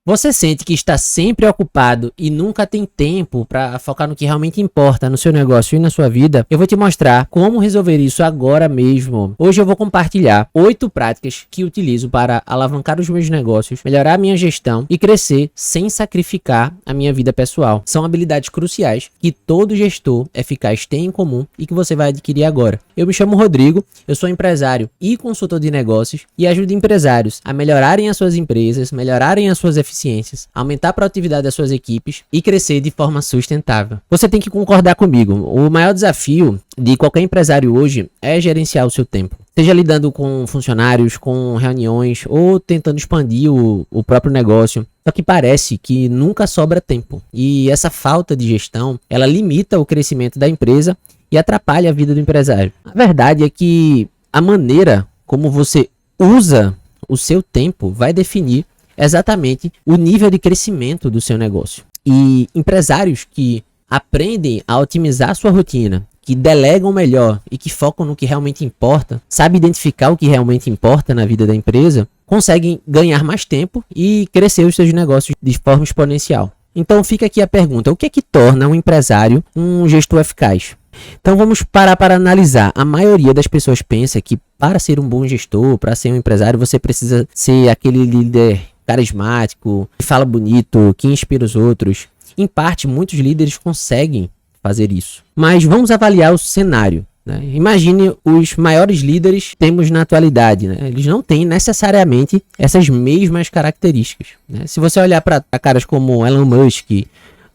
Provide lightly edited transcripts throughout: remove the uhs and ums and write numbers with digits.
Você sente que está sempre ocupado e nunca tem tempo para focar no que realmente importa no seu negócio e na sua vida? Eu vou te mostrar como resolver isso agora mesmo. Hoje eu vou compartilhar 8 práticas que utilizo para alavancar os meus negócios, melhorar a minha gestão e crescer sem sacrificar a minha vida pessoal. São habilidades cruciais que todo gestor eficaz tem em comum e que você vai adquirir agora. Eu me chamo Rodrigo, eu sou empresário e consultor de negócios e ajudo empresários a melhorarem as suas empresas, melhorarem as suas eficiências, aumentar a produtividade das suas equipes e crescer de forma sustentável. Você tem que concordar comigo, o maior desafio de qualquer empresário hoje é gerenciar o seu tempo. Seja lidando com funcionários, com reuniões ou tentando expandir o próprio negócio. Só que parece que nunca sobra tempo. E essa falta de gestão, ela limita o crescimento da empresa e atrapalha a vida do empresário. A verdade é que a maneira como você usa o seu tempo vai definir exatamente o nível de crescimento do seu negócio. E empresários que aprendem a otimizar sua rotina, que delegam melhor e que focam no que realmente importa, sabem identificar o que realmente importa na vida da empresa, conseguem ganhar mais tempo e crescer os seus negócios de forma exponencial. Então fica aqui a pergunta, o que é que torna um empresário um gestor eficaz? Então vamos parar para analisar. A maioria das pessoas pensa que para ser um bom gestor, para ser um empresário, você precisa ser aquele líder carismático, que fala bonito, que inspira os outros. Em parte, muitos líderes conseguem fazer isso. Mas vamos avaliar o cenário, né? Imagine os maiores líderes que temos na atualidade, né? Eles não têm necessariamente essas mesmas características, né? Se você olhar para caras como Elon Musk,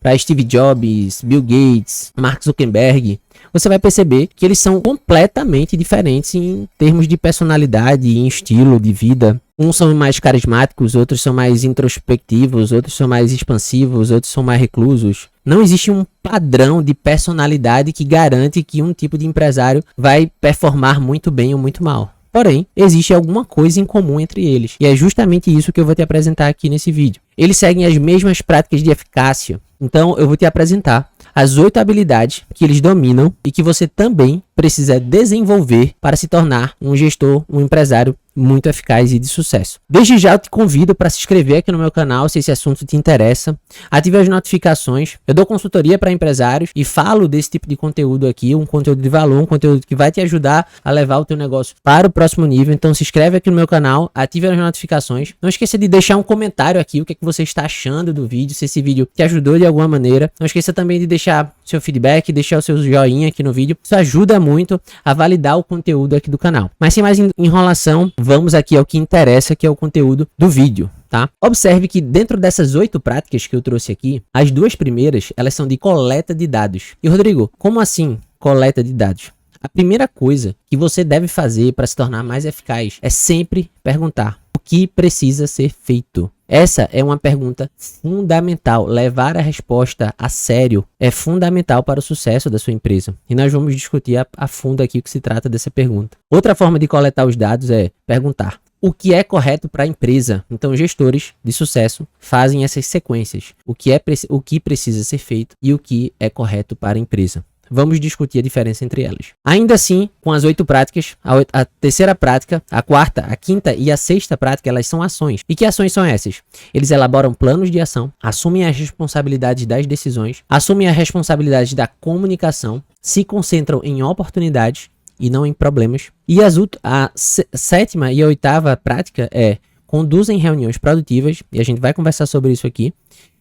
para Steve Jobs, Bill Gates, Mark Zuckerberg, você vai perceber que eles são completamente diferentes em termos de personalidade e em estilo de vida. Uns são mais carismáticos, outros são mais introspectivos, outros são mais expansivos, outros são mais reclusos. Não existe um padrão de personalidade que garante que um tipo de empresário vai performar muito bem ou muito mal. Porém, existe alguma coisa em comum entre eles. E é justamente isso que eu vou te apresentar aqui nesse vídeo. Eles seguem as mesmas práticas de eficácia. Então, eu vou te apresentar as 8 habilidades que eles dominam e que você também precisa desenvolver para se tornar um gestor, um empresário muito eficaz e de sucesso. Desde já eu te convido para se inscrever aqui no meu canal se esse assunto te interessa. Ative as notificações. Eu dou consultoria para empresários e falo desse tipo de conteúdo aqui, um conteúdo de valor, um conteúdo que vai te ajudar a levar o teu negócio para o próximo nível. Então se inscreve aqui no meu canal, ative as notificações. Não esqueça de deixar um comentário aqui, o que é que você está achando do vídeo, se esse vídeo te ajudou de alguma maneira. Não esqueça também de deixar seu feedback, deixar o seu joinha aqui no vídeo. Isso ajuda muito a validar o conteúdo aqui do canal. Mas sem mais enrolação, vamos aqui ao que interessa, que é o conteúdo do vídeo, tá? Observe que dentro dessas 8 práticas que eu trouxe aqui, as 2 primeiras, elas são de coleta de dados. E Rodrigo, como assim coleta de dados? A primeira coisa que você deve fazer para se tornar mais eficaz é sempre perguntar o que precisa ser feito. Essa é uma pergunta fundamental. Levar a resposta a sério é fundamental para o sucesso da sua empresa. E nós vamos discutir a fundo aqui o que se trata dessa pergunta. Outra forma de coletar os dados é perguntar o que é correto para a empresa. Então, gestores de sucesso fazem essas sequências. O que precisa ser feito e o que é correto para a empresa. Vamos discutir a diferença entre elas. Ainda assim, com as 8 práticas, a terceira prática, a quarta, a quinta e a sexta prática, elas são ações. E que ações são essas? Eles elaboram planos de ação, assumem as responsabilidades das decisões, assumem as responsabilidades da comunicação, se concentram em oportunidades e não em problemas. E a sétima e a 8ª prática é conduzem reuniões produtivas, e a gente vai conversar sobre isso aqui.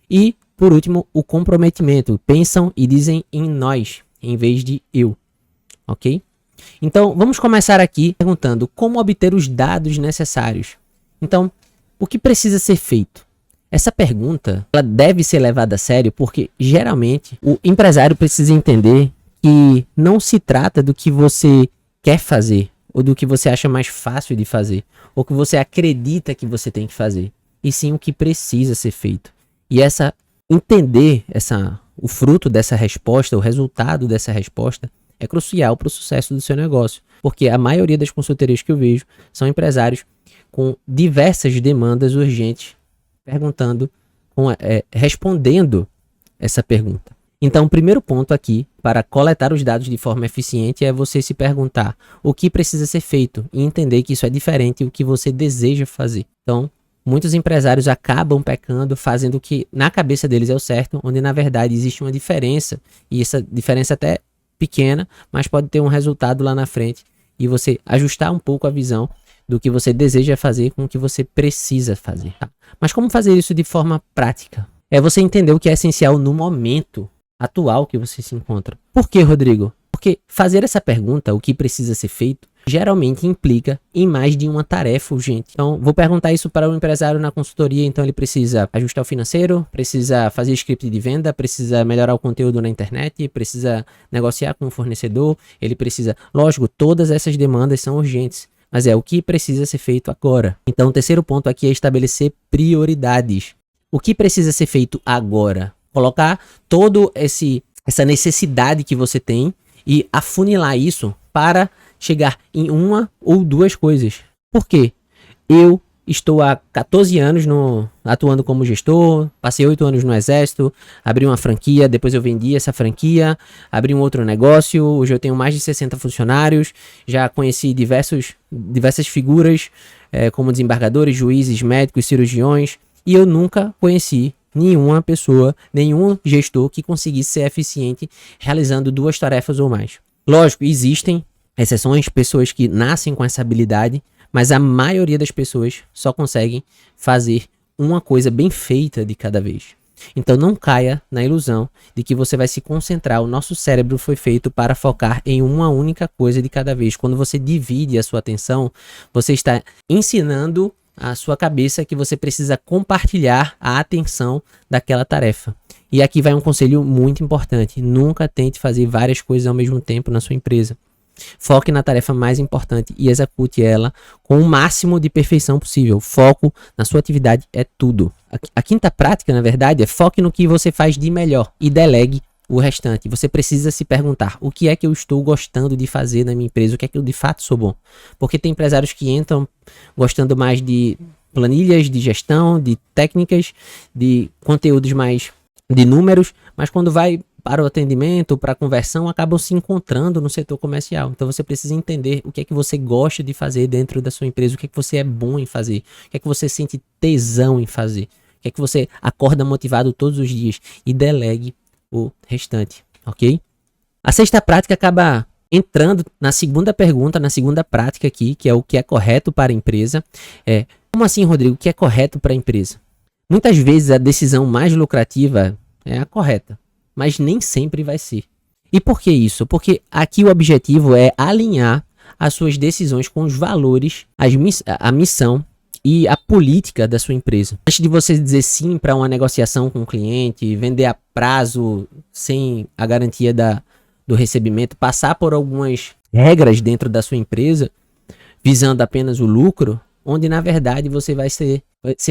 E, por último, o comprometimento. Pensam e dizem em nós, em vez de eu, ok? Então, vamos começar aqui perguntando como obter os dados necessários. Então, o que precisa ser feito? Essa pergunta, ela deve ser levada a sério porque, geralmente, o empresário precisa entender que não se trata do que você quer fazer, ou do que você acha mais fácil de fazer, ou que você acredita que você tem que fazer, e sim o que precisa ser feito. E entender o fruto dessa resposta, o resultado dessa resposta, é crucial para o sucesso do seu negócio. Porque a maioria das consultorias que eu vejo são empresários com diversas demandas urgentes, respondendo essa pergunta. Então, o primeiro ponto aqui, para coletar os dados de forma eficiente, é você se perguntar o que precisa ser feito e entender que isso é diferente do que você deseja fazer. Então, muitos empresários acabam pecando, fazendo o que na cabeça deles é o certo, onde na verdade existe uma diferença, e essa diferença até pequena, mas pode ter um resultado lá na frente, e você ajustar um pouco a visão do que você deseja fazer com o que você precisa fazer. Tá? Mas como fazer isso de forma prática? É você entender o que é essencial no momento atual que você se encontra. Por quê, Rodrigo? Porque fazer essa pergunta, o que precisa ser feito, geralmente implica em mais de uma tarefa urgente. Então, vou perguntar isso para um empresário na consultoria, então ele precisa ajustar o financeiro, precisa fazer script de venda, precisa melhorar o conteúdo na internet, precisa negociar com o fornecedor, ele precisa... Lógico, todas essas demandas são urgentes, mas é o que precisa ser feito agora. Então, o terceiro ponto aqui é estabelecer prioridades. O que precisa ser feito agora? Colocar todo essa necessidade que você tem e afunilar isso para chegar em uma ou duas coisas. Por quê? Eu estou há 14 anos atuando como gestor, passei 8 anos no exército, abri uma franquia, depois eu vendi essa franquia, abri um outro negócio, hoje eu tenho mais de 60 funcionários, já conheci diversas figuras, como desembargadores, juízes, médicos, cirurgiões, e eu nunca conheci nenhuma pessoa, nenhum gestor que conseguisse ser eficiente realizando duas tarefas ou mais. Lógico, existem exceções, pessoas que nascem com essa habilidade, mas a maioria das pessoas só conseguem fazer uma coisa bem feita de cada vez. Então não caia na ilusão de que você vai se concentrar. O nosso cérebro foi feito para focar em uma única coisa de cada vez. Quando você divide a sua atenção, você está ensinando a sua cabeça que você precisa compartilhar a atenção daquela tarefa. E aqui vai um conselho muito importante: nunca tente fazer várias coisas ao mesmo tempo na sua empresa. Foque na tarefa mais importante e execute ela com o máximo de perfeição possível. Foco na sua atividade é tudo. A quinta prática, na verdade, é foque no que você faz de melhor e delegue o restante. Você precisa se perguntar: o que é que eu estou gostando de fazer na minha empresa? O que é que eu de fato sou bom? Porque tem empresários que entram gostando mais de planilhas, de gestão, de técnicas, de conteúdos mais de números, mas quando vai para o atendimento, para a conversão, acabam se encontrando no setor comercial. Então você precisa entender o que é que você gosta de fazer dentro da sua empresa, o que é que você é bom em fazer, o que é que você sente tesão em fazer, o que é que você acorda motivado todos os dias, e delegue o restante, ok? A sexta prática acaba entrando na segunda pergunta, na segunda prática aqui, que é o que é correto para a empresa. Como assim, Rodrigo, o que é correto para a empresa? Muitas vezes a decisão mais lucrativa é a correta, mas nem sempre vai ser. E por que isso? Porque aqui o objetivo é alinhar as suas decisões com os valores, a missão e a política da sua empresa. Antes de você dizer sim para uma negociação com o cliente, vender a prazo sem a garantia do recebimento, passar por algumas regras dentro da sua empresa, visando apenas o lucro, onde na verdade você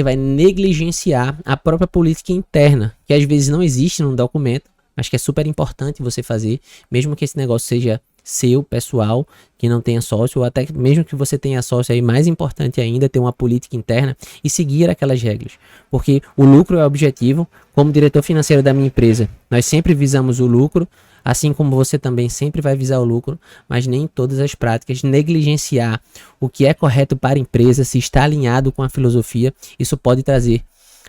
vai negligenciar a própria política interna, que às vezes não existe num documento, mas que é super importante você fazer, mesmo que esse negócio seja seu, pessoal, que não tenha sócio, ou até mesmo que você tenha sócio, aí mais importante ainda ter uma política interna e seguir aquelas regras, porque o lucro é o objetivo. Como diretor financeiro da minha empresa, nós sempre visamos o lucro, assim como você também sempre vai visar o lucro, mas nem todas as práticas. Negligenciar o que é correto para a empresa, se está alinhado com a filosofia, isso pode trazer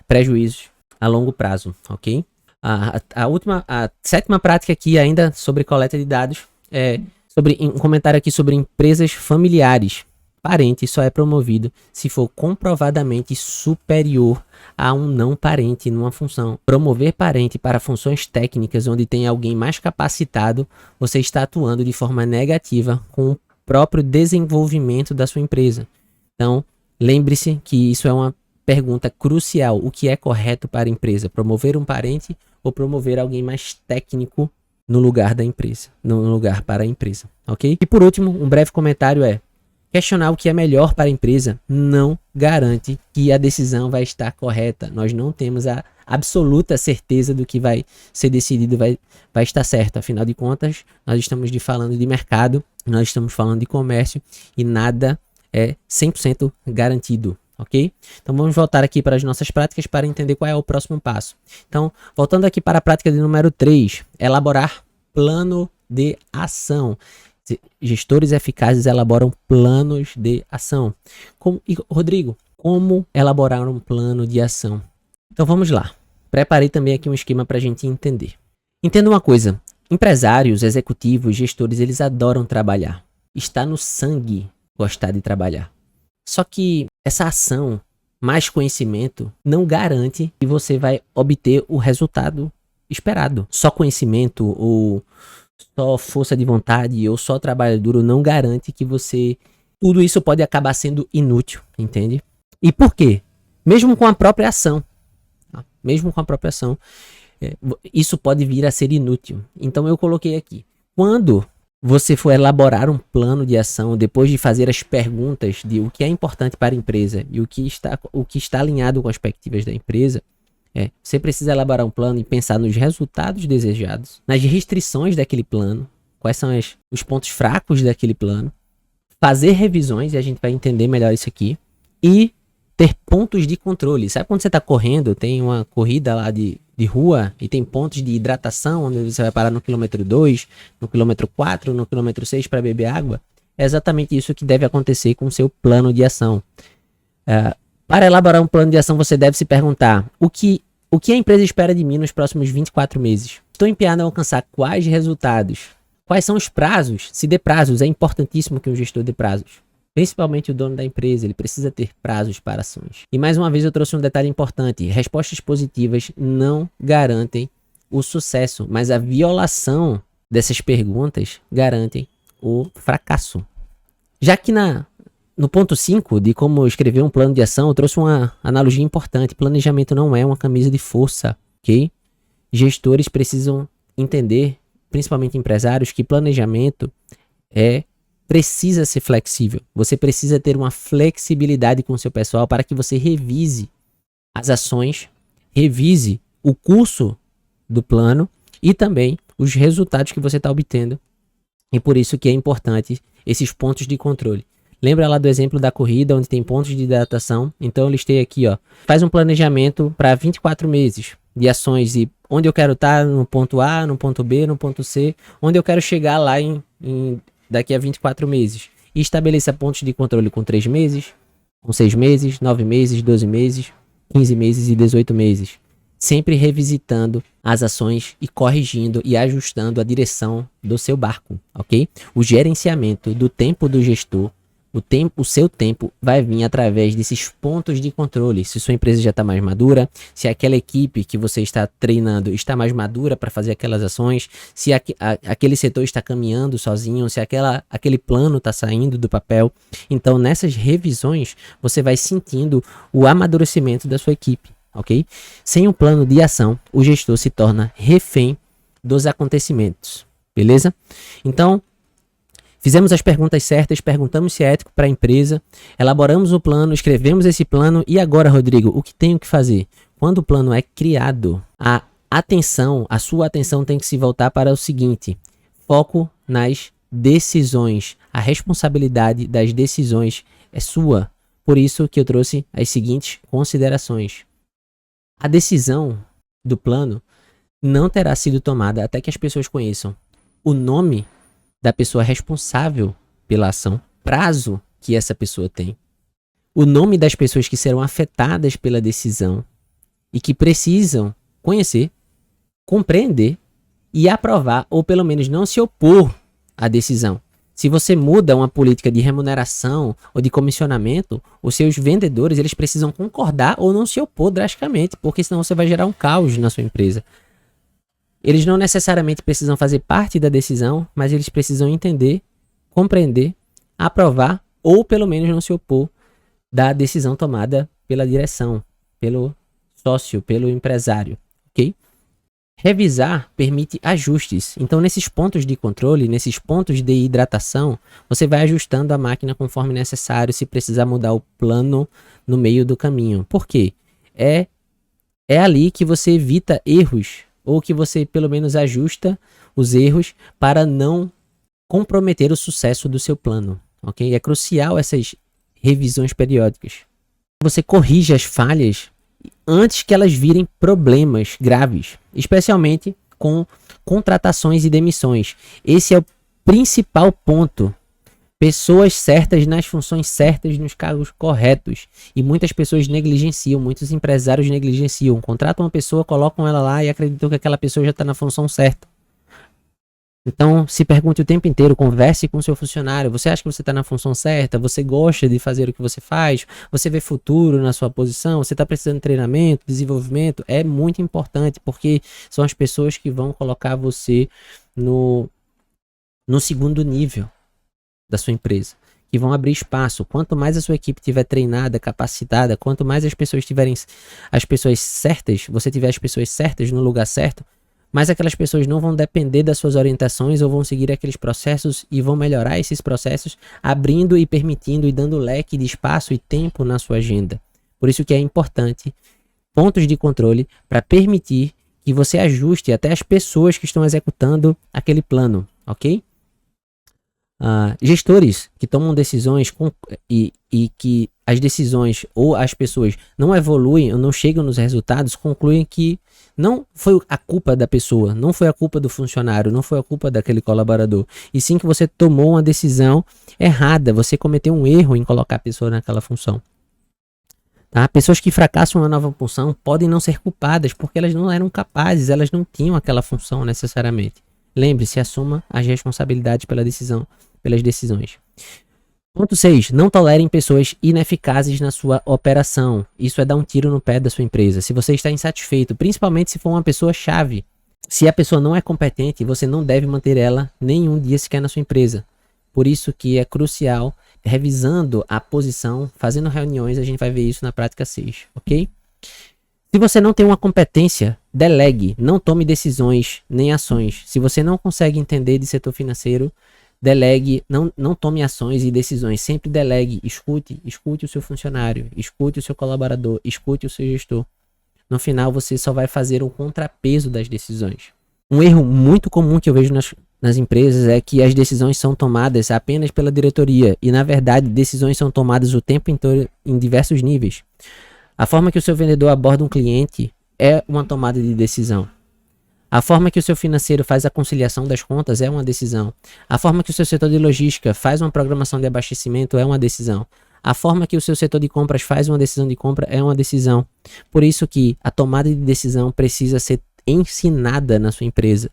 prejuízos a longo prazo, ok? A sétima prática aqui, ainda sobre coleta de dados, é sobre um comentário aqui sobre empresas familiares. Parente só é promovido se for comprovadamente superior a um não parente numa função. Promover parente para funções técnicas onde tem alguém mais capacitado, você está atuando de forma negativa com o próprio desenvolvimento da sua empresa. Então, lembre-se que isso é uma pergunta crucial: o que é correto para a empresa? Promover um parente ou promover alguém mais técnico no lugar da empresa, no lugar para a empresa, ok? E por último, um breve comentário é: questionar o que é melhor para a empresa não garante que a decisão vai estar correta. Nós não temos a absoluta certeza do que vai ser decidido, vai estar certo. Afinal de contas, nós estamos falando de mercado, nós estamos falando de comércio e nada é 100% garantido. Ok? Então vamos voltar aqui para as nossas práticas para entender qual é o próximo passo. Então, voltando aqui para a prática de número 3, elaborar plano de ação. Gestores eficazes elaboram planos de ação. E, Rodrigo, Como elaborar um plano de ação? Então vamos lá. Preparei também aqui um esquema para a gente entender. Entenda uma coisa. Empresários, executivos, gestores, eles adoram trabalhar. Está no sangue gostar de trabalhar. Só que essa ação, mais conhecimento, não garante que você vai obter o resultado esperado. Só conhecimento ou só força de vontade ou só trabalho duro não garante que você... Tudo isso pode acabar sendo inútil, entende? E por quê? Mesmo com a própria ação. Mesmo com a própria ação, isso pode vir a ser inútil. Então eu coloquei aqui. Quando você for elaborar um plano de ação, depois de fazer as perguntas de o que é importante para a empresa e o que está alinhado com as perspectivas da empresa, você precisa elaborar um plano e pensar nos resultados desejados, nas restrições daquele plano, quais são os pontos fracos daquele plano, fazer revisões, e a gente vai entender melhor isso aqui, e ter pontos de controle. Sabe quando você está correndo, tem uma corrida lá de rua e tem pontos de hidratação, onde você vai parar no quilômetro 2, no quilômetro 4, no quilômetro 6 para beber água? É exatamente isso que deve acontecer com o seu plano de ação. Para elaborar um plano de ação, você deve se perguntar o que a empresa espera de mim nos próximos 24 meses? Estou empenhado a alcançar quais resultados? Quais são os prazos? Se dê prazos, é importantíssimo que um gestor dê prazos. Principalmente o dono da empresa, ele precisa ter prazos para ações. E mais uma vez eu trouxe um detalhe importante. Respostas positivas não garantem o sucesso, mas a violação dessas perguntas garantem o fracasso. Já que no ponto 5 de como escrever um plano de ação, eu trouxe uma analogia importante. Planejamento não é uma camisa de força, ok? Gestores precisam entender, principalmente empresários, que planejamento precisa ser flexível. Você precisa ter uma flexibilidade com o seu pessoal para que você revise as ações, revise o curso do plano e também os resultados que você está obtendo. E por isso que é importante esses pontos de controle. Lembra lá do exemplo da corrida, onde tem pontos de hidratação? Então eu listei aqui, faz um planejamento para 24 meses de ações e onde eu quero estar no ponto A, no ponto B, no ponto C, onde eu quero chegar lá daqui a 24 meses. E estabeleça pontos de controle com 3 meses, com 6 meses, 9 meses, 12 meses, 15 meses e 18 meses. Sempre revisitando as ações e corrigindo e ajustando a direção do seu barco, ok? O gerenciamento do tempo do gestor, o seu tempo vai vir através desses pontos de controle. Se sua empresa já está mais madura, se aquela equipe que você está treinando está mais madura para fazer aquelas ações, se aquele setor está caminhando sozinho, se aquele plano está saindo do papel. Então, nessas revisões, você vai sentindo o amadurecimento da sua equipe, ok? Sem um plano de ação, o gestor se torna refém dos acontecimentos, beleza? Então, fizemos as perguntas certas, perguntamos se é ético para a empresa, elaboramos o plano, escrevemos esse plano e agora, Rodrigo, o que tenho que fazer? Quando o plano é criado, a sua atenção tem que se voltar para o seguinte: foco nas decisões. A responsabilidade das decisões é sua. Por isso que eu trouxe as seguintes considerações. A decisão do plano não terá sido tomada até que as pessoas conheçam o nome da pessoa responsável pela ação, prazo que essa pessoa tem, o nome das pessoas que serão afetadas pela decisão e que precisam conhecer, compreender e aprovar, ou pelo menos não se opor à decisão. Se você muda uma política de remuneração ou de comissionamento, os seus vendedores eles precisam concordar ou não se opor drasticamente, porque senão você vai gerar um caos na sua empresa. Eles não necessariamente precisam fazer parte da decisão, mas eles precisam entender, compreender, aprovar ou pelo menos não se opor da decisão tomada pela direção, pelo sócio, pelo empresário, ok? Revisar permite ajustes. Então, nesses pontos de controle, nesses pontos de hidratação, você vai ajustando a máquina conforme necessário, se precisar mudar o plano no meio do caminho. Por quê? É ali que você evita erros, ou que você pelo menos ajusta os erros para não comprometer o sucesso do seu plano, ok? É crucial essas revisões periódicas. Você corrige as falhas antes que elas virem problemas graves, especialmente com contratações e demissões. Esse é o principal ponto Pessoas certas nas funções certas, nos cargos corretos. E muitas pessoas negligenciam, muitos empresários negligenciam. Contratam uma pessoa, colocam ela lá e acreditam que aquela pessoa já está na função certa. Então, se pergunte o tempo inteiro, converse com o seu funcionário. Você acha que você está na função certa? Você gosta de fazer o que você faz? Você vê futuro na sua posição? Você está precisando de treinamento, desenvolvimento? É muito importante, porque são as pessoas que vão colocar você no segundo nível da sua empresa, que vão abrir espaço. Quanto mais a sua equipe estiver treinada, capacitada, quanto mais as pessoas tiverem as pessoas certas, você tiver as pessoas certas no lugar certo, mais aquelas pessoas não vão depender das suas orientações ou vão seguir aqueles processos e vão melhorar esses processos, abrindo e permitindo e dando leque de espaço e tempo na sua agenda. Por isso que é importante pontos de controle para permitir que você ajuste até as pessoas que estão executando aquele plano, ok? Gestores que tomam decisões e que as decisões ou as pessoas não evoluem ou não chegam nos resultados, concluem que não foi a culpa da pessoa, não foi a culpa do funcionário, não foi a culpa daquele colaborador, e sim que você tomou uma decisão errada, você cometeu um erro em colocar a pessoa naquela função. Tá? Pessoas que fracassam uma nova função podem não ser culpadas porque elas não eram capazes, elas não tinham aquela função necessariamente. Lembre-se, assuma as responsabilidades pelas decisões. Ponto 6. Não tolerem pessoas ineficazes na sua operação. Isso é dar um tiro no pé da sua empresa. Se você está insatisfeito, principalmente se for uma pessoa-chave, se a pessoa não é competente, você não deve manter ela nenhum dia sequer na sua empresa. Por isso que é crucial, revisando a posição, fazendo reuniões, a gente vai ver isso na prática 6, ok? Se você não tem uma competência, delegue, não tome decisões nem ações. Se você não consegue entender de setor financeiro, delegue, não tome ações e decisões, sempre delegue, escute o seu funcionário, escute o seu colaborador, escute o seu gestor. No final você só vai fazer um contrapeso das decisões. Um erro muito comum que eu vejo nas empresas é que as decisões são tomadas apenas pela diretoria e na verdade decisões são tomadas o tempo inteiro em diversos níveis. A forma que o seu vendedor aborda um cliente é uma tomada de decisão. A forma que o seu financeiro faz a conciliação das contas é uma decisão. A forma que o seu setor de logística faz uma programação de abastecimento é uma decisão. A forma que o seu setor de compras faz uma decisão de compra é uma decisão. Por isso que a tomada de decisão precisa ser ensinada na sua empresa.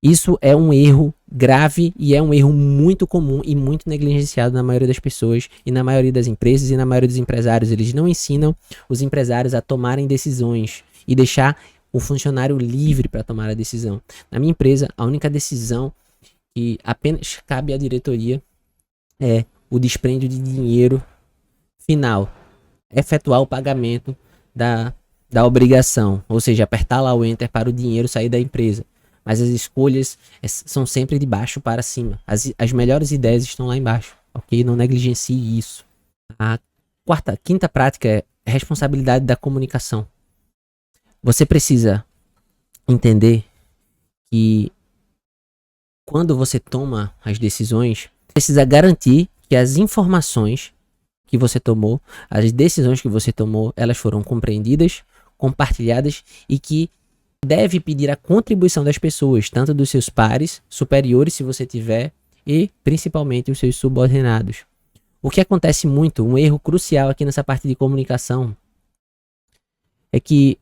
Isso é um erro grave e é um erro muito comum e muito negligenciado na maioria das pessoas e na maioria das empresas e na maioria dos empresários. Eles não ensinam os empresários a tomarem decisões e deixar o funcionário livre para tomar a decisão. Na minha empresa, a única decisão que apenas cabe à diretoria é o dispêndio de dinheiro final, efetuar o pagamento da obrigação, ou seja, apertar lá o enter para o dinheiro sair da empresa. Mas as escolhas são sempre de baixo para cima. As melhores ideias estão lá embaixo, ok? Não negligencie isso. A quinta prática é responsabilidade da comunicação. Você precisa entender que quando você toma as decisões, precisa garantir que as informações que você tomou, as decisões que você tomou, elas foram compreendidas, compartilhadas e que deve pedir a contribuição das pessoas, tanto dos seus pares, superiores se você tiver, e principalmente os seus subordinados. O que acontece muito, um erro crucial aqui nessa parte de comunicação, é que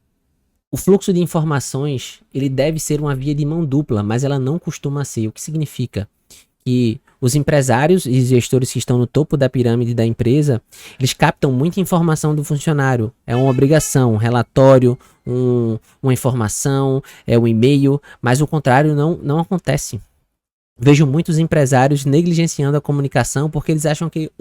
o fluxo de informações, ele deve ser uma via de mão dupla, mas ela não costuma ser. O que significa que os empresários e gestores que estão no topo da pirâmide da empresa, eles captam muita informação do funcionário. É uma obrigação, um relatório, uma informação, é um e-mail, mas o contrário não acontece. Vejo muitos empresários negligenciando a comunicação porque eles acham que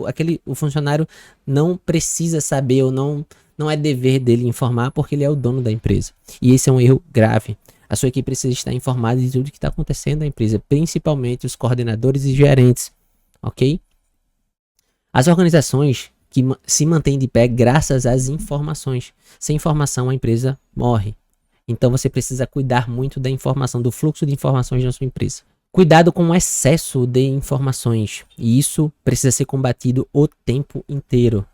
o funcionário não precisa saber ou não é dever dele informar porque ele é o dono da empresa. E esse é um erro grave. A sua equipe precisa estar informada de tudo que está acontecendo na empresa, principalmente os coordenadores e gerentes, ok? As organizações que se mantêm de pé graças às informações. Sem informação a empresa morre. Então você precisa cuidar muito da informação, do fluxo de informações na sua empresa. Cuidado com o excesso de informações. E isso precisa ser combatido o tempo inteiro,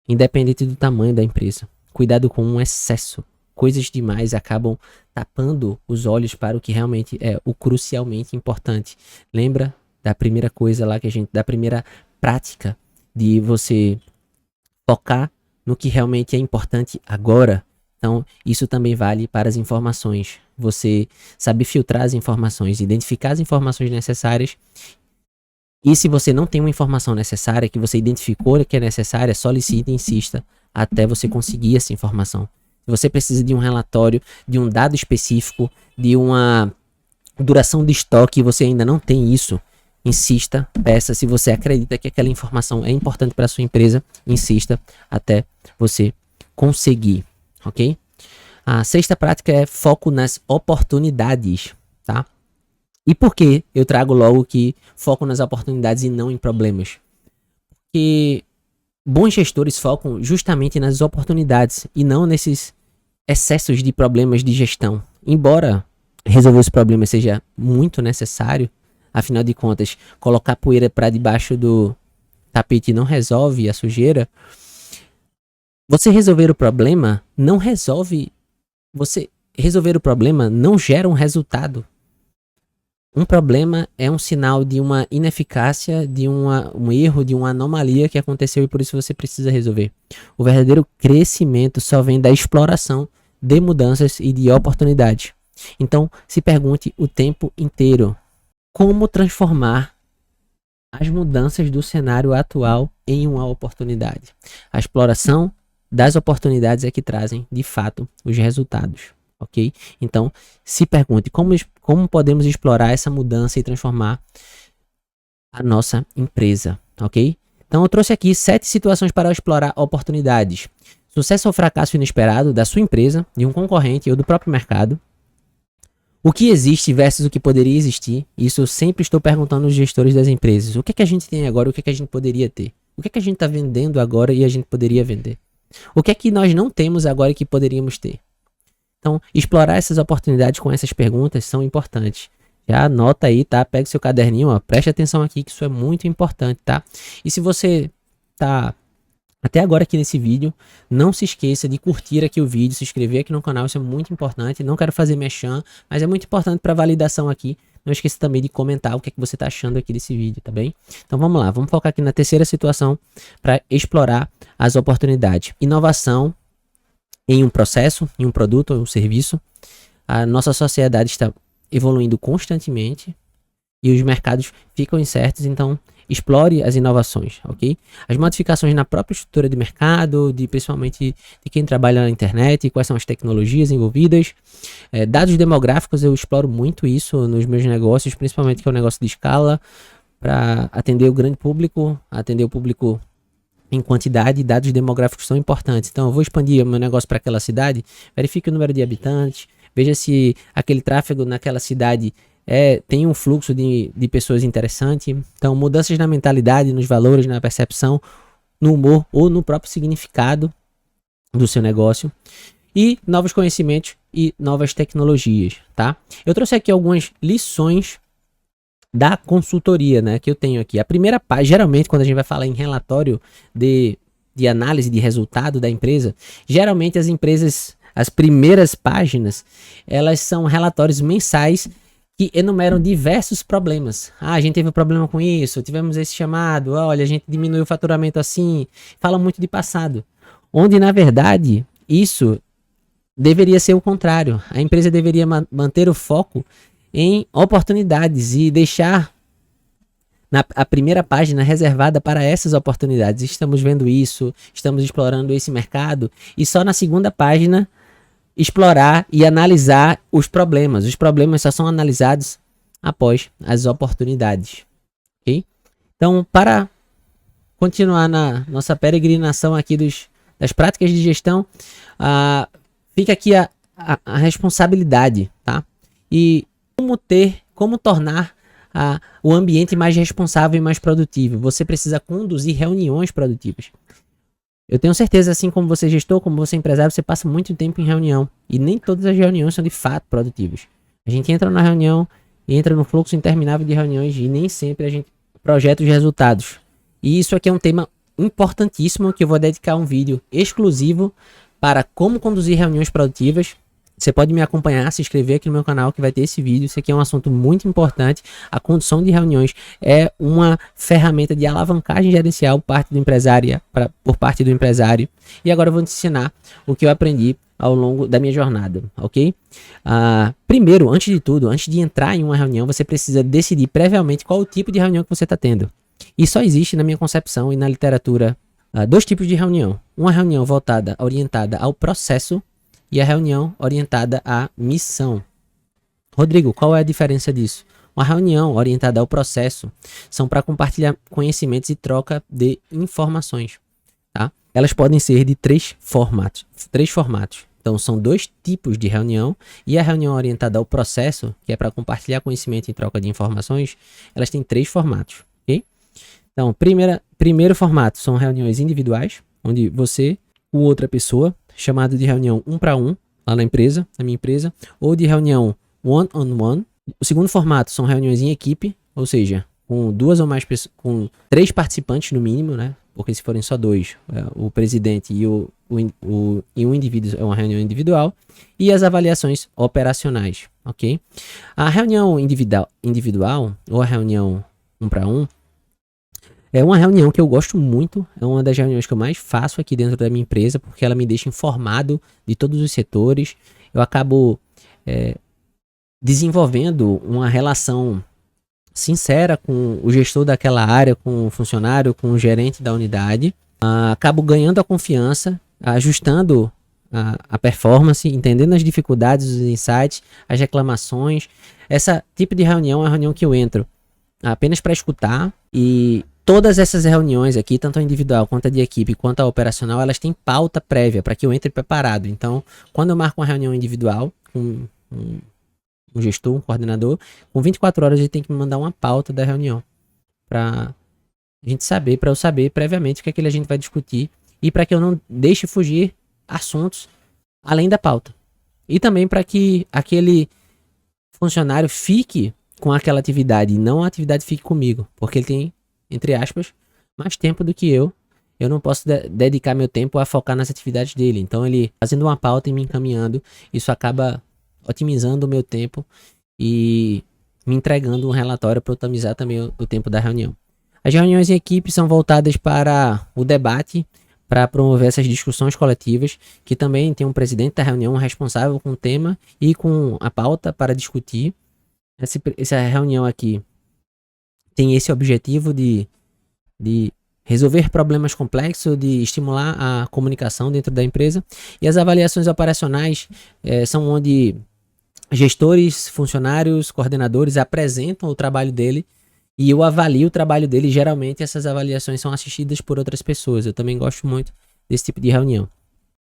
independente do tamanho da empresa. Cuidado com o excesso. Coisas demais acabam tapando os olhos para o que realmente é o crucialmente importante. Lembra da primeira coisa lá da primeira prática de você focar no que realmente é importante agora. Então, isso também vale para as informações. Você saber filtrar as informações, identificar as informações necessárias. E se você não tem uma informação necessária, que você identificou que é necessária, solicite e insista até você conseguir essa informação. Se você precisa de um relatório, de um dado específico, de uma duração de estoque e você ainda não tem isso, insista, peça. Se você acredita que aquela informação é importante para a sua empresa, insista até você conseguir, ok? A sexta prática é foco nas oportunidades, tá? E por que eu trago logo que foco nas oportunidades e não em problemas? Porque bons gestores focam justamente nas oportunidades e não nesses excessos de problemas de gestão. Embora resolver os problemas seja muito necessário, afinal de contas, colocar poeira para debaixo do tapete não resolve a sujeira. Você resolver o problema não resolve. Você resolver o problema não gera um resultado. Um problema é um sinal de uma ineficácia, de um erro, de uma anomalia que aconteceu e por isso você precisa resolver. O verdadeiro crescimento só vem da exploração de mudanças e de oportunidades. Então, se pergunte o tempo inteiro como transformar as mudanças do cenário atual em uma oportunidade. A exploração das oportunidades é que trazem, de fato, os resultados. Ok? Então, se pergunte como podemos explorar essa mudança e transformar a nossa empresa. Ok? Então, eu trouxe aqui 7 situações para explorar oportunidades. Sucesso ou fracasso inesperado da sua empresa, de um concorrente ou do próprio mercado. O que existe versus o que poderia existir. Isso eu sempre estou perguntando aos gestores das empresas. O que é que a gente tem agora e o que é que a gente poderia ter? O que é que a gente está vendendo agora e a gente poderia vender? O que é que nós não temos agora e que poderíamos ter? Então, explorar essas oportunidades com essas perguntas são importantes. Já anota aí, tá? Pega seu caderninho, ó, preste atenção aqui que isso é muito importante, tá? E se você tá até agora aqui nesse vídeo, não se esqueça de curtir aqui o vídeo, se inscrever aqui no canal, isso é muito importante. Não quero fazer merchan, mas é muito importante para validação aqui. Não esqueça também de comentar o que é que você está achando aqui desse vídeo, tá bem? Então vamos lá, vamos focar aqui na terceira situação para explorar as oportunidades. Inovação em um processo, em um produto ou um serviço. A nossa sociedade está evoluindo constantemente e os mercados ficam incertos, então explore as inovações, ok? As modificações na própria estrutura de mercado, principalmente de quem trabalha na internet, quais são as tecnologias envolvidas. Dados demográficos, eu exploro muito isso nos meus negócios, principalmente que é um negócio de escala, para atender o grande público, atender o público em quantidade. Dados demográficos são importantes. Então eu vou expandir o meu negócio para aquela cidade, verifique o número de habitantes, veja se aquele tráfego naquela cidade tem um fluxo de pessoas interessante. Então mudanças na mentalidade, nos valores, na percepção, no humor ou no próprio significado do seu negócio. E novos conhecimentos e novas tecnologias, tá? Eu trouxe aqui algumas lições da consultoria, né, que eu tenho aqui. A primeira página, geralmente quando a gente vai falar em relatório de análise de resultado da empresa, geralmente as empresas, as primeiras páginas, elas são relatórios mensais que enumeram diversos problemas. A gente teve um problema com isso, tivemos esse chamado, olha, a gente diminuiu o faturamento assim, fala muito de passado. Onde, na verdade, isso deveria ser o contrário. A empresa deveria manter o foco em oportunidades e deixar a primeira página reservada para essas oportunidades. Estamos vendo isso, estamos explorando esse mercado, e só na segunda página explorar e analisar os problemas. Os problemas só são analisados após as oportunidades, ok? Então, para continuar na nossa peregrinação aqui das práticas de gestão, fica aqui a responsabilidade, tá? E como tornar o ambiente mais responsável e mais produtivo. Você precisa conduzir reuniões produtivas. Eu tenho certeza, assim como você gestor, como você empresário, você passa muito tempo em reunião. E nem todas as reuniões são de fato produtivas. A gente entra na reunião, entra no fluxo interminável de reuniões e nem sempre a gente projeta os resultados. E isso aqui é um tema importantíssimo que eu vou dedicar um vídeo exclusivo para como conduzir reuniões produtivas. Você pode me acompanhar, se inscrever aqui no meu canal que vai ter esse vídeo. Isso aqui é um assunto muito importante. A condução de reuniões é uma ferramenta de alavancagem gerencial por parte do empresário. E agora eu vou te ensinar o que eu aprendi ao longo da minha jornada, ok? Primeiro, antes de tudo, antes de entrar em uma reunião, você precisa decidir previamente qual o tipo de reunião que você está tendo. E só existe, na minha concepção e na literatura, dois tipos de reunião. Uma reunião orientada ao processo e a reunião orientada à missão. Rodrigo, qual é a diferença disso? Uma reunião orientada ao processo são para compartilhar conhecimentos e troca de informações. Tá? Elas podem ser de três formatos. Então, são dois tipos de reunião. E a reunião orientada ao processo, que é para compartilhar conhecimento e troca de informações, elas têm três formatos. Okay? Então, primeiro formato são reuniões individuais, onde você com outra pessoa, chamado de reunião 1 para 1, lá na minha empresa, ou de reunião one-on-one. O segundo formato são reuniões em equipe, ou seja, com duas ou mais pessoas, com 3 participantes no mínimo, né? Porque se forem só 2, o presidente e um indivíduo é uma reunião individual, e as avaliações operacionais, ok? A reunião individual ou a reunião 1 para 1 é uma reunião que eu gosto muito, é uma das reuniões que eu mais faço aqui dentro da minha empresa, porque ela me deixa informado de todos os setores. Eu acabo desenvolvendo uma relação sincera com o gestor daquela área, com o funcionário, com o gerente da unidade. Acabo ganhando a confiança, ajustando a performance, entendendo as dificuldades, os insights, as reclamações. Esse tipo de reunião é uma reunião que eu entro apenas para escutar, e todas essas reuniões aqui, tanto a individual quanto a de equipe, quanto a operacional, elas têm pauta prévia para que eu entre preparado. Então, quando eu marco uma reunião individual com um gestor, um coordenador, com 24 horas ele tem que me mandar uma pauta da reunião para eu saber previamente o que é que a gente vai discutir e para que eu não deixe fugir assuntos além da pauta. E também para que aquele funcionário fique com aquela atividade e não a atividade fique comigo, porque ele tem, entre aspas, mais tempo do que eu. Eu não posso dedicar meu tempo a focar nas atividades dele. Então, ele fazendo uma pauta e me encaminhando, isso acaba otimizando o meu tempo e me entregando um relatório para otimizar também o tempo da reunião. As reuniões em equipe são voltadas para o debate, para promover essas discussões coletivas, que também tem um presidente da reunião responsável com o tema e com a pauta para discutir. Essa reunião aqui tem esse objetivo de resolver problemas complexos, de estimular a comunicação dentro da empresa. E as avaliações operacionais são onde gestores, funcionários, coordenadores apresentam o trabalho dele e eu avalio o trabalho dele. Geralmente essas avaliações são assistidas por outras pessoas. Eu também gosto muito desse tipo de reunião.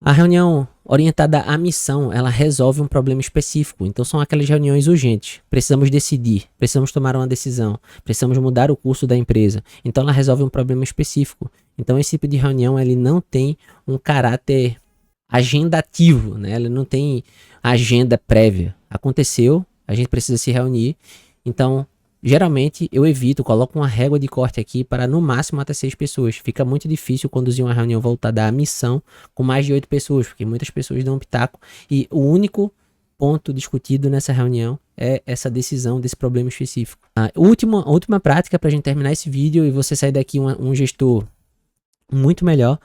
A reunião orientada à missão, ela resolve um problema específico. Então são aquelas reuniões urgentes. Precisamos decidir, precisamos tomar uma decisão, precisamos mudar o curso da empresa. Então ela resolve um problema específico. Então esse tipo de reunião ele não tem um caráter agendativo, né? Ele não tem agenda prévia. Aconteceu, a gente precisa se reunir. Então, geralmente eu coloco uma régua de corte aqui para no máximo até 6 pessoas. Fica muito difícil conduzir uma reunião voltada à missão com mais de 8 pessoas, porque muitas pessoas dão um pitaco e o único ponto discutido nessa reunião é essa decisão desse problema específico. A última prática para a gente terminar esse vídeo e você sair daqui um gestor muito melhor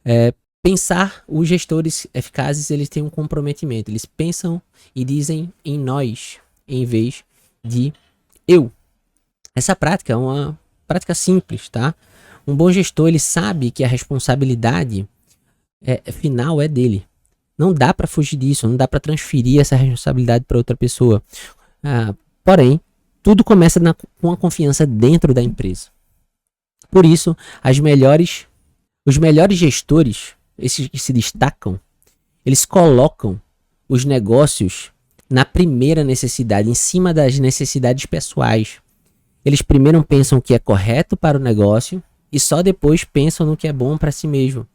é pensar. Os gestores eficazes, eles têm um comprometimento, eles pensam e dizem em nós em vez de eu. Essa prática é uma prática simples, tá? Um bom gestor, ele sabe que a responsabilidade final é dele. Não dá para fugir disso, não dá para transferir essa responsabilidade para outra pessoa. Porém, tudo começa com a confiança dentro da empresa. Por isso, os melhores gestores, esses que se destacam, eles colocam os negócios na primeira necessidade, em cima das necessidades pessoais. Eles primeiro pensam o que é correto para o negócio e só depois pensam no que é bom para si mesmo.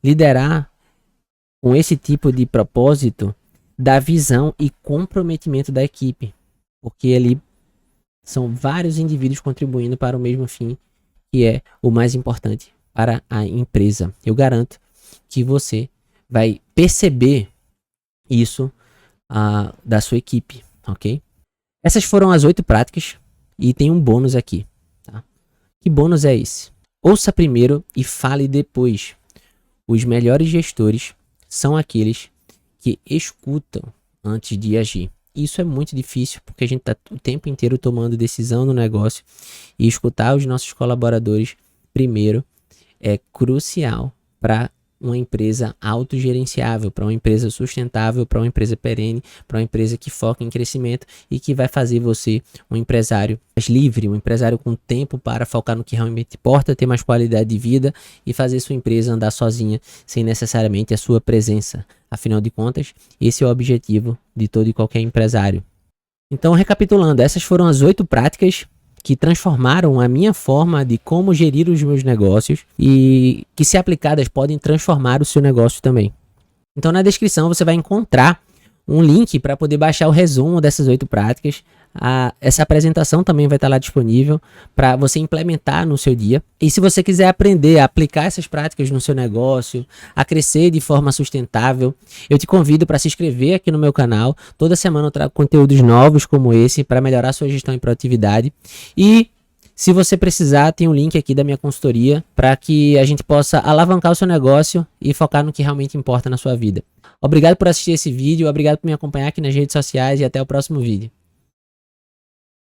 Liderar com esse tipo de propósito dá visão e comprometimento da equipe, porque ali são vários indivíduos contribuindo para o mesmo fim, que é o mais importante para a empresa. Eu garanto que você vai perceber isso da sua equipe, ok? Essas foram as 8 práticas e tem um bônus aqui, tá? Que bônus é esse? Ouça primeiro e fale depois. Os melhores gestores são aqueles que escutam antes de agir. Isso é muito difícil porque a gente está o tempo inteiro tomando decisão no negócio e escutar os nossos colaboradores primeiro é crucial para uma empresa autogerenciável, para uma empresa sustentável, para uma empresa perene, para uma empresa que foca em crescimento e que vai fazer você um empresário mais livre, um empresário com tempo para focar no que realmente importa, ter mais qualidade de vida e fazer sua empresa andar sozinha, sem necessariamente a sua presença. Afinal de contas, esse é o objetivo de todo e qualquer empresário. Então, recapitulando, essas foram as 8 práticas que transformaram a minha forma de como gerir os meus negócios e que, se aplicadas, podem transformar o seu negócio também. Então, na descrição você vai encontrar um link para poder baixar o resumo dessas 8 práticas. Essa apresentação também vai estar lá disponível para você implementar no seu dia. E se você quiser aprender a aplicar essas práticas no seu negócio, a crescer de forma sustentável, eu te convido para se inscrever aqui no meu canal. Toda semana eu trago conteúdos novos como esse para melhorar sua gestão e produtividade. E se você precisar, tem um link aqui da minha consultoria para que a gente possa alavancar o seu negócio e focar no que realmente importa na sua vida. Obrigado por assistir esse vídeo, obrigado por me acompanhar aqui nas redes sociais e até o próximo vídeo.